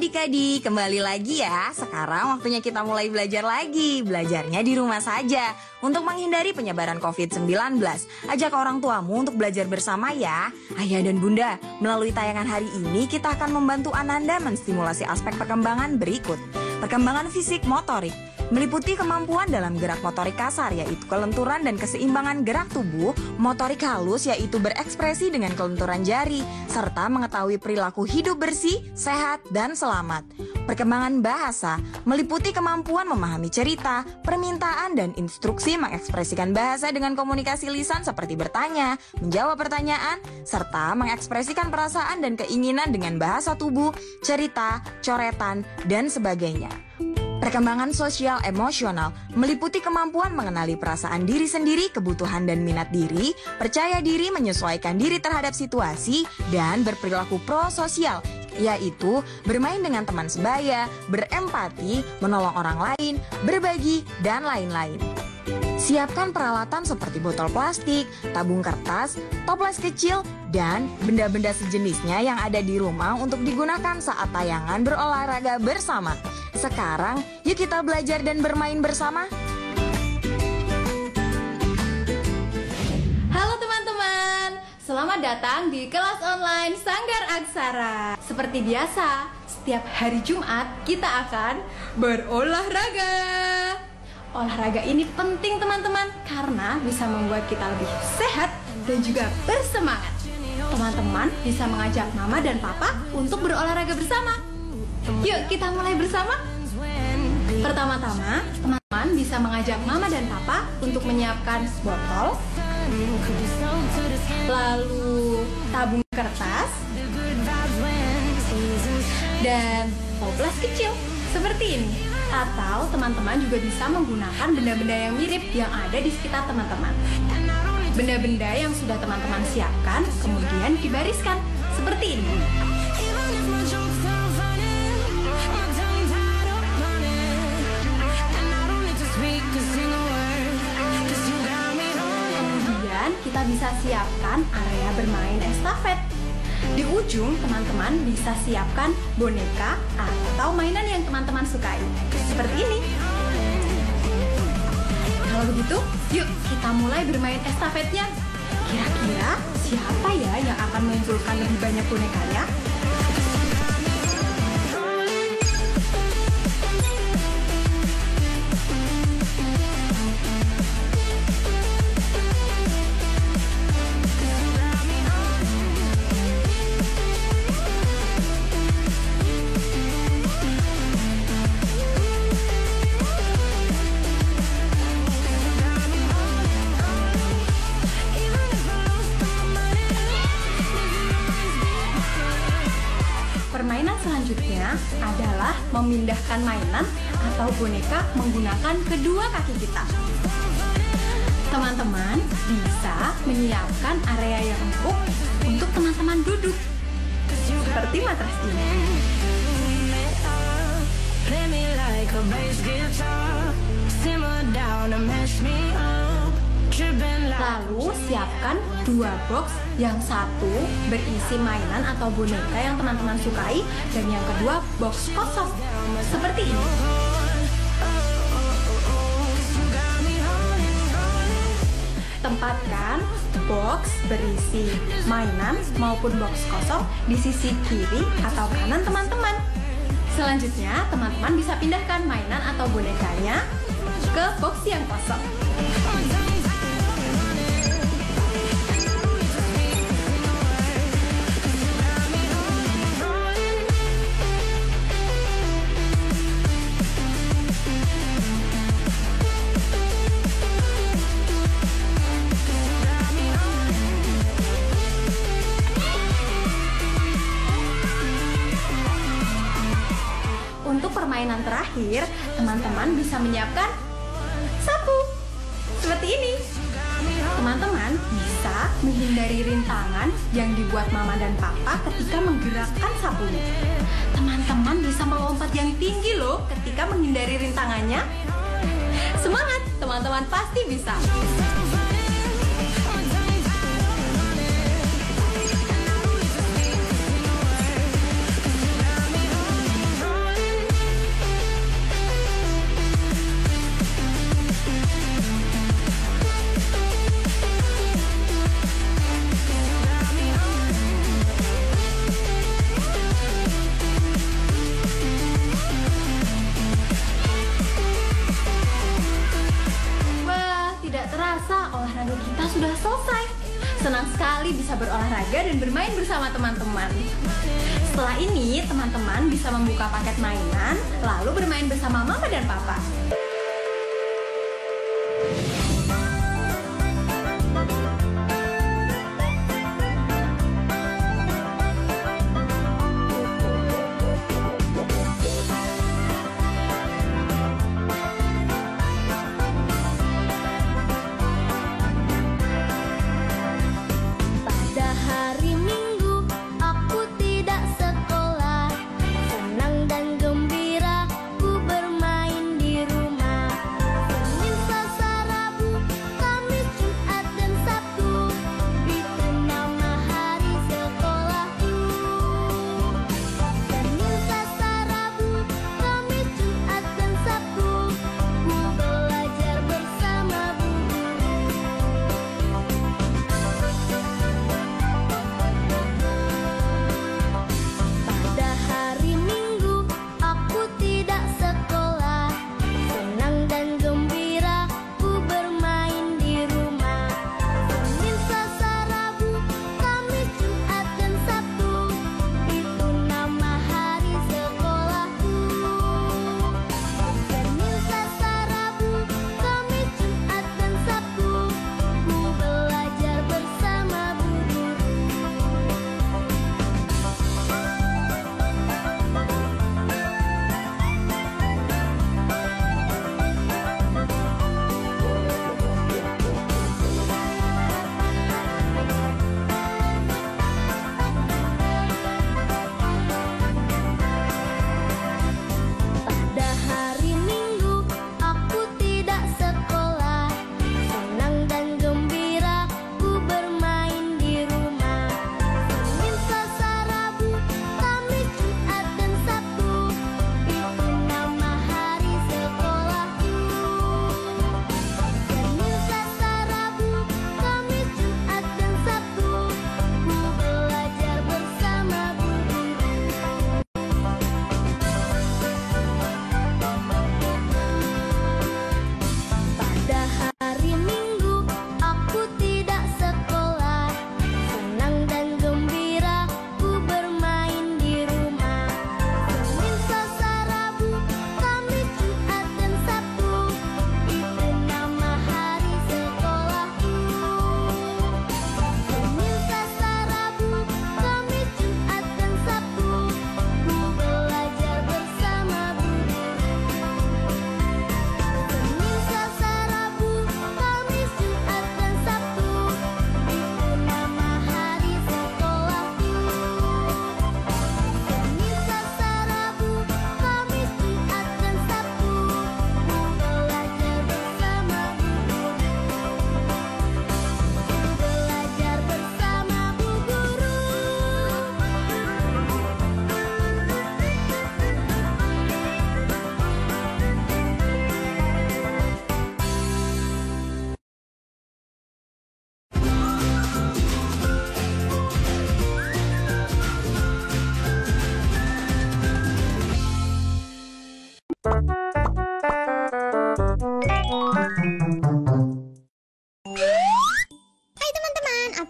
adik-adik, kembali lagi ya. Sekarang waktunya kita mulai belajar lagi. Belajarnya di rumah saja. Untuk menghindari penyebaran COVID-19, ajak orang tuamu untuk belajar bersama ya. Ayah dan bunda, melalui tayangan hari ini kita akan membantu Ananda menstimulasi aspek perkembangan berikut. Perkembangan fisik motorik, meliputi kemampuan dalam gerak motorik kasar yaitu kelenturan dan keseimbangan gerak tubuh, motorik halus yaitu berekspresi dengan kelenturan jari, serta mengetahui perilaku hidup bersih, sehat, dan selamat. Perkembangan bahasa, meliputi kemampuan memahami cerita, permintaan, dan instruksi mengekspresikan bahasa dengan komunikasi lisan seperti bertanya, menjawab pertanyaan, serta mengekspresikan perasaan dan keinginan dengan bahasa tubuh, cerita, coretan, dan sebagainya. Perkembangan sosial emosional meliputi kemampuan mengenali perasaan diri sendiri, kebutuhan dan minat diri, percaya diri menyesuaikan diri terhadap situasi, dan berperilaku prososial, yaitu bermain dengan teman sebaya, berempati, menolong orang lain, berbagi, dan lain-lain. Siapkan peralatan seperti botol plastik, tabung kertas, toples kecil, dan benda-benda sejenisnya yang ada di rumah untuk digunakan saat tayangan berolahraga bersama. Sekarang, yuk kita belajar dan bermain bersama. Halo teman-teman, selamat datang di kelas online Sanggar Aksara. Seperti biasa, setiap hari Jumat kita akan berolahraga. Olahraga ini penting teman-teman karena bisa membuat kita lebih sehat dan juga bersemangat. Teman-teman bisa mengajak mama dan papa untuk berolahraga bersama. Yuk kita mulai bersama. Pertama-tama, teman-teman bisa mengajak mama dan papa untuk menyiapkan botol, lalu tabung kertas, dan toples kecil seperti ini. Atau teman-teman juga bisa menggunakan benda-benda yang mirip yang ada di sekitar teman-teman. Benda-benda yang sudah teman-teman siapkan kemudian dibariskan seperti ini. Kemudian kita bisa siapkan area bermain estafet. Di ujung teman-teman bisa siapkan boneka atau mainan yang teman-teman sukai. Seperti ini. Kalau begitu, yuk kita mulai bermain estafetnya. Kira-kira siapa ya yang akan mengumpulkan lebih banyak bonekanya? Permainan selanjutnya adalah memindahkan mainan atau boneka menggunakan kedua kaki kita. Teman-teman bisa menyiapkan area yang empuk untuk teman-teman duduk, seperti matras ini. Lalu siapkan dua box, yang satu berisi mainan atau boneka yang teman-teman sukai dan yang kedua box kosong seperti ini. Tempatkan box berisi mainan maupun box kosong di sisi kiri atau kanan teman-teman. Selanjutnya teman-teman bisa pindahkan mainan atau bonekanya ke box yang kosong. Untuk permainan terakhir, teman-teman bisa menyiapkan sapu seperti ini. Teman-teman bisa menghindari rintangan yang dibuat mama dan papa ketika menggerakkan sapunya. Teman-teman bisa melompat yang tinggi loh ketika menghindari rintangannya. Semangat, teman-teman pasti bisa. sekali bisa berolahraga dan bermain bersama teman-teman. Setelah ini, teman-teman bisa membuka paket mainan, lalu bermain bersama mama dan papa.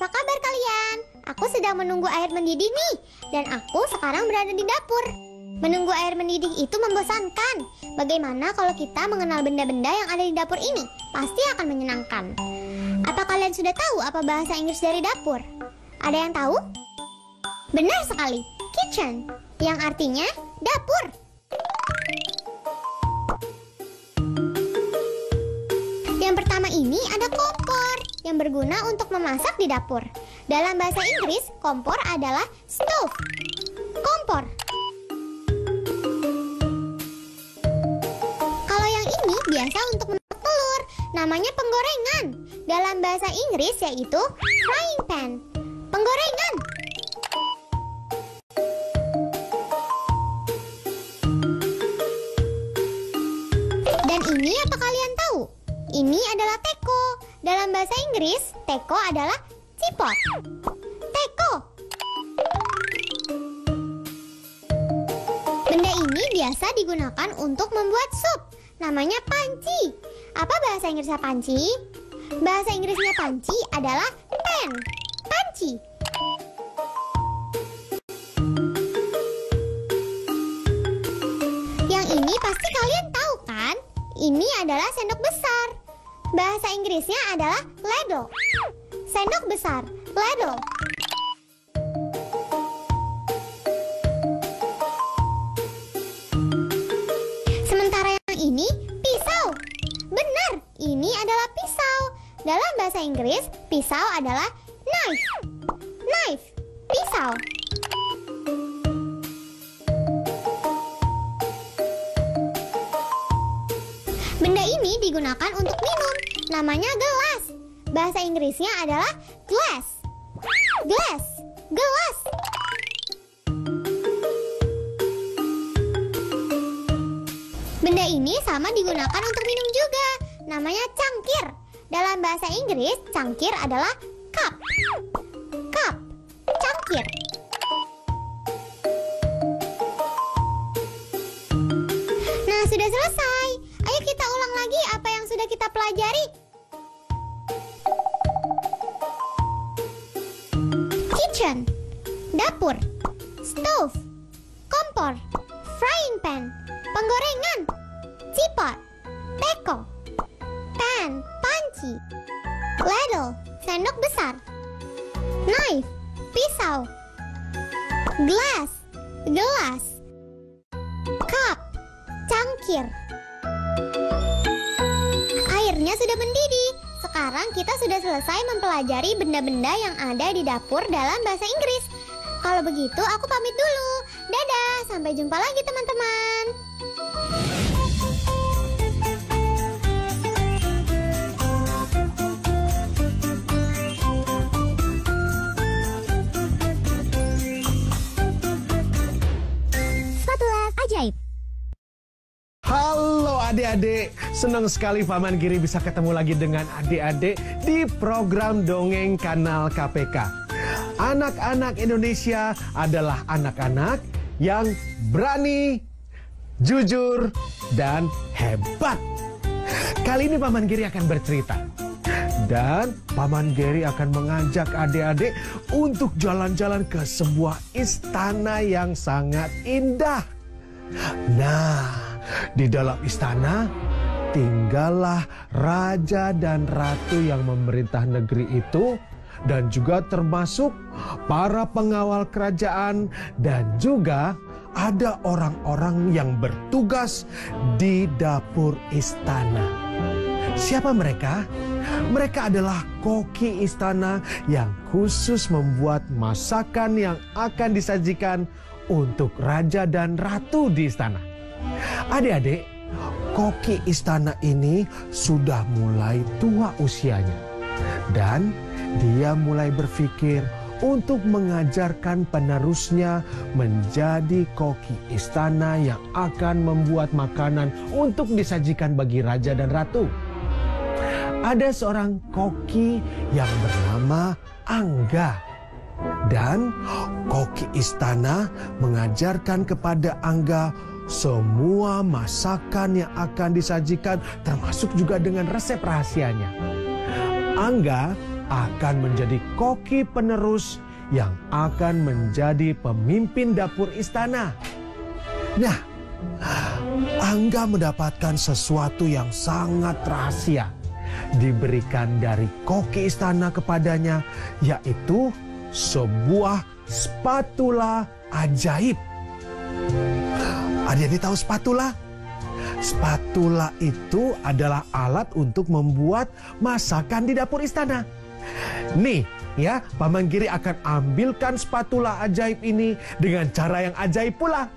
apa kabar kalian? Aku sedang menunggu air mendidih nih, dan aku sekarang berada di dapur. Menunggu air mendidih itu membosankan. Bagaimana kalau kita mengenal benda-benda yang ada di dapur ini? Pasti akan menyenangkan. Apa kalian sudah tahu apa bahasa Inggris dari dapur? Ada yang tahu? Benar sekali, kitchen, yang artinya dapur. Yang pertama ini ada kompor, yang berguna untuk memasak di dapur. Dalam bahasa Inggris, kompor adalah stove. Kompor. Kalau yang ini biasa untuk memasak telur, namanya penggorengan. Dalam bahasa Inggris yaitu frying pan. Penggorengan. Dan ini apa kalian tahu? Ini adalah teko. Dalam bahasa Inggris, teko adalah teapot. Teko. Benda ini biasa digunakan untuk membuat sup. Namanya panci. Apa bahasa Inggrisnya panci? Bahasa Inggrisnya panci adalah pan. Panci. panci. Yang ini pasti kalian tahu kan? Ini adalah sendok besar. Bahasa Inggrisnya adalah ladle. Sendok besar, ladle. Sementara yang ini pisau. Benar, ini adalah pisau. Dalam bahasa Inggris, pisau adalah knife. Knife, pisau. Benda ini digunakan untuk minum. Namanya gelas. Bahasa Inggrisnya adalah glass. Glass, gelas. Benda ini sama digunakan untuk minum juga. Namanya cangkir. Dalam bahasa Inggris, cangkir adalah cup. Cup, cangkir. Nah, sudah selesai. Ayo kita ulang lagi apa yang sudah kita pelajari. Kitchen, dapur. Stove, kompor. Frying pan, penggorengan. Teapot, teko. Pan, panci. Ladle, sendok besar. Knife, pisau. Glass, gelas. Cup, cangkir. Airnya sudah mendidih. Sekarang kita sudah selesai mempelajari benda-benda yang ada di dapur dalam bahasa Inggris. Kalau begitu aku pamit dulu. Dadah, sampai jumpa lagi teman-teman. Spatula ajaib. Halo adik-adik, senang sekali Paman Giri bisa ketemu lagi dengan adik-adik di program Dongeng Kanal KPK. Anak-anak Indonesia adalah anak-anak yang berani, jujur, dan hebat. Kali ini Paman Giri akan bercerita. Dan Paman Giri akan mengajak adik-adik untuk jalan-jalan ke sebuah istana yang sangat indah. Nah, di dalam istana tinggallah raja dan ratu yang memerintah negeri itu, dan juga termasuk para pengawal kerajaan, dan juga ada orang-orang yang bertugas di dapur istana. Siapa mereka? Mereka adalah koki istana yang khusus membuat masakan yang akan disajikan untuk raja dan ratu di istana. Adik-adik, koki istana ini sudah mulai tua usianya. Dan dia mulai berpikir untuk mengajarkan penerusnya menjadi koki istana yang akan membuat makanan untuk disajikan bagi raja dan ratu. Ada seorang koki yang bernama Angga. Dan koki istana mengajarkan kepada Angga semua masakan yang akan disajikan, termasuk juga dengan resep rahasianya. Angga akan menjadi koki penerus yang akan menjadi pemimpin dapur istana. Nah, Angga mendapatkan sesuatu yang sangat rahasia diberikan dari koki istana kepadanya, yaitu sebuah spatula ajaib. Adik-adik tahu spatula? Spatula itu adalah alat untuk membuat masakan di dapur istana. Nih ya, Paman Giri akan ambilkan spatula ajaib ini dengan cara yang ajaib pula.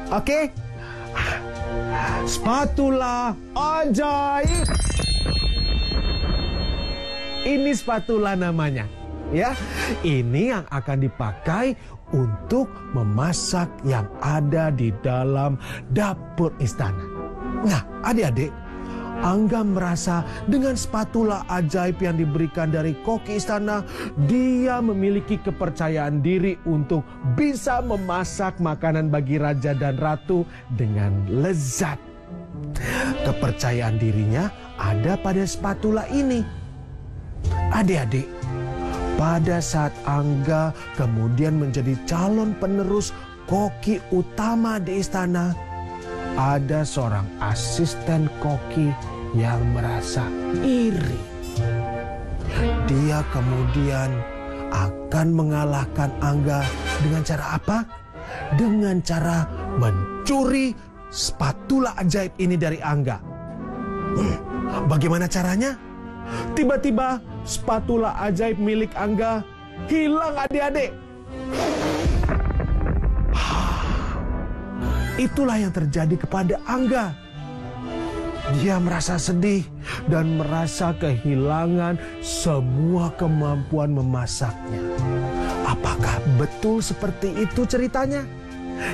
Oke? Spatula ajaib. Ini spatula namanya. Ya, ini yang akan dipakai untuk memasak yang ada di dalam dapur istana. Nah, adik-adik, Angga merasa dengan spatula ajaib yang diberikan dari koki istana, dia memiliki kepercayaan diri untuk bisa memasak makanan bagi raja dan ratu dengan lezat. Kepercayaan dirinya ada pada spatula ini. Adik-adik, Pada saat Angga kemudian menjadi calon penerus koki utama di istana, ada seorang asisten koki yang merasa iri. Dia kemudian akan mengalahkan Angga dengan cara apa? Dengan cara mencuri spatula ajaib ini dari Angga. Bagaimana caranya? Tiba-tiba spatula ajaib milik Angga hilang, adik-adik. Itulah yang terjadi kepada Angga. Dia merasa sedih dan merasa kehilangan semua kemampuan memasaknya. Apakah betul seperti itu ceritanya?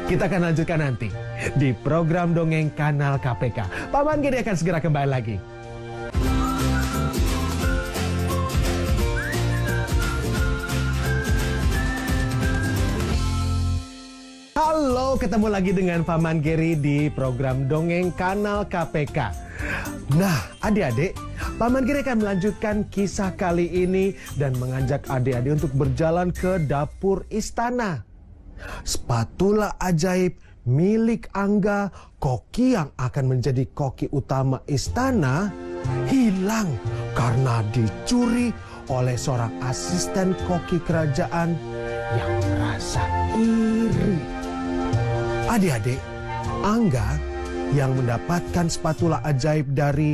Kita akan lanjutkan nanti di program Dongeng Kanal KPK. Paman Giri akan segera kembali lagi. Halo, ketemu lagi dengan Paman Giri di program Dongeng Kanal KPK. Nah, adik-adik, Paman Giri akan melanjutkan kisah kali ini dan mengajak adik-adik untuk berjalan ke dapur istana. Spatula ajaib milik Angga, koki yang akan menjadi koki utama istana, hilang karena dicuri oleh seorang asisten koki kerajaan yang merasa iri. Adik-adik, Angga yang mendapatkan spatula ajaib dari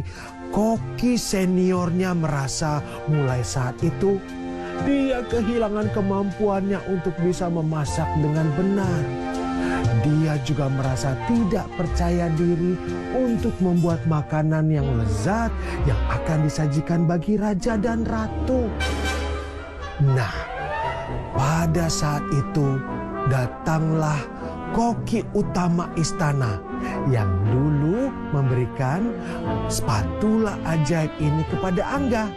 koki seniornya merasa mulai saat itu dia kehilangan kemampuannya untuk bisa memasak dengan benar. Dia juga merasa tidak percaya diri untuk membuat makanan yang lezat yang akan disajikan bagi raja dan ratu. Nah, pada saat itu datanglah koki utama istana yang dulu memberikan spatula ajaib ini kepada Angga.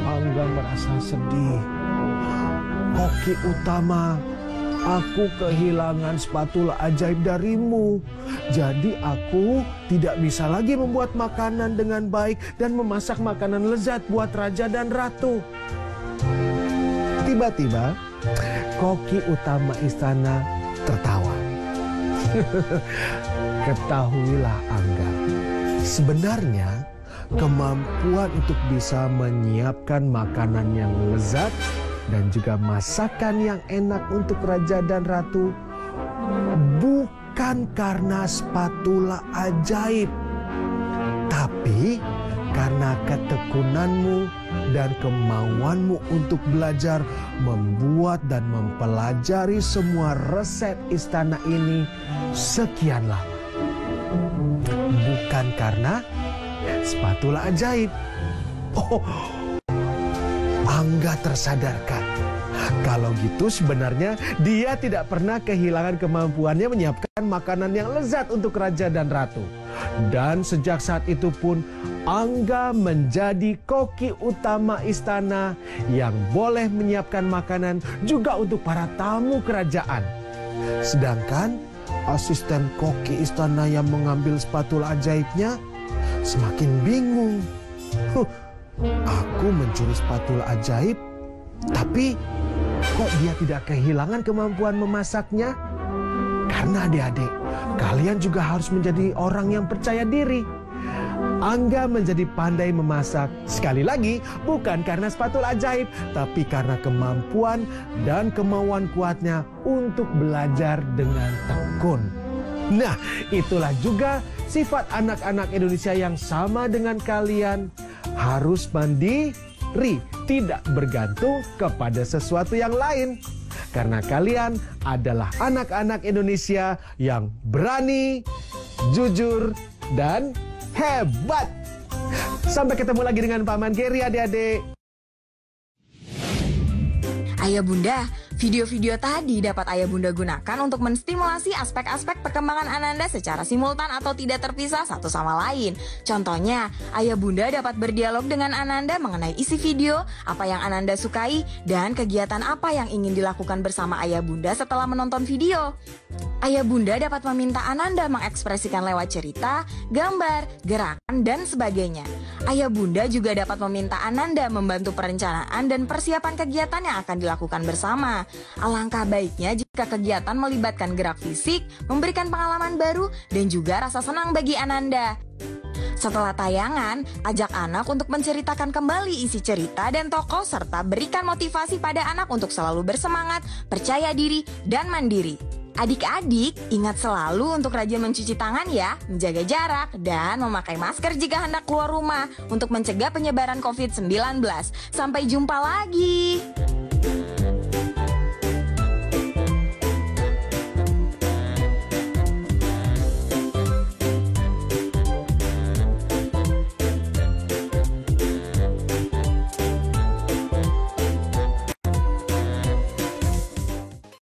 Angga merasa sedih. Koki utama, aku kehilangan spatula ajaib darimu. Jadi aku tidak bisa lagi membuat makanan dengan baik dan memasak makanan lezat buat raja dan ratu. Tiba-tiba koki utama istana tertawa. Ketahuilah Angga, sebenarnya kemampuan untuk bisa menyiapkan makanan yang lezat dan juga masakan yang enak untuk raja dan ratu bukan karena spatula ajaib, tapi karena ketekunanmu dan kemauanmu untuk belajar membuat dan mempelajari semua resep istana ini sekian lama. Bukan karena spatula ajaib. Oh, Angga tersadarkan. Kalau gitu sebenarnya dia tidak pernah kehilangan kemampuannya menyiapkan makanan yang lezat untuk raja dan ratu. Dan sejak saat itu pun Angga menjadi koki utama istana yang boleh menyiapkan makanan juga untuk para tamu kerajaan. Sedangkan asisten koki istana yang mengambil spatula ajaibnya semakin bingung. Aku mencuri spatula ajaib, tapi kok dia tidak kehilangan kemampuan memasaknya? Karena adik-adik, kalian juga harus menjadi orang yang percaya diri. Angga menjadi pandai memasak, sekali lagi bukan karena spatula ajaib, tapi karena kemampuan dan kemauan kuatnya untuk belajar dengan tekun. Nah, itulah juga sifat anak-anak Indonesia yang sama dengan kalian, harus mandiri, tidak bergantung kepada sesuatu yang lain. Karena kalian adalah anak-anak Indonesia yang berani, jujur, dan hebat. Sampai ketemu lagi dengan Paman Giri, adik-adik. Ayah bunda, Video-video tadi dapat ayah bunda gunakan untuk menstimulasi aspek-aspek perkembangan Ananda secara simultan atau tidak terpisah satu sama lain. Contohnya, ayah bunda dapat berdialog dengan Ananda mengenai isi video, apa yang Ananda sukai, dan kegiatan apa yang ingin dilakukan bersama ayah bunda setelah menonton video. Ayah bunda dapat meminta Ananda mengekspresikan lewat cerita, gambar, gerakan, dan sebagainya. Ayah bunda juga dapat meminta Ananda membantu perencanaan dan persiapan kegiatan yang akan dilakukan bersama. Alangkah baiknya jika kegiatan melibatkan gerak fisik, memberikan pengalaman baru, dan juga rasa senang bagi Ananda. Setelah tayangan, ajak anak untuk menceritakan kembali isi cerita dan tokoh serta berikan motivasi pada anak untuk selalu bersemangat, percaya diri, dan mandiri. Adik-adik, ingat selalu untuk rajin mencuci tangan ya, menjaga jarak, dan memakai masker jika hendak keluar rumah untuk mencegah penyebaran COVID-19. Sampai jumpa lagi.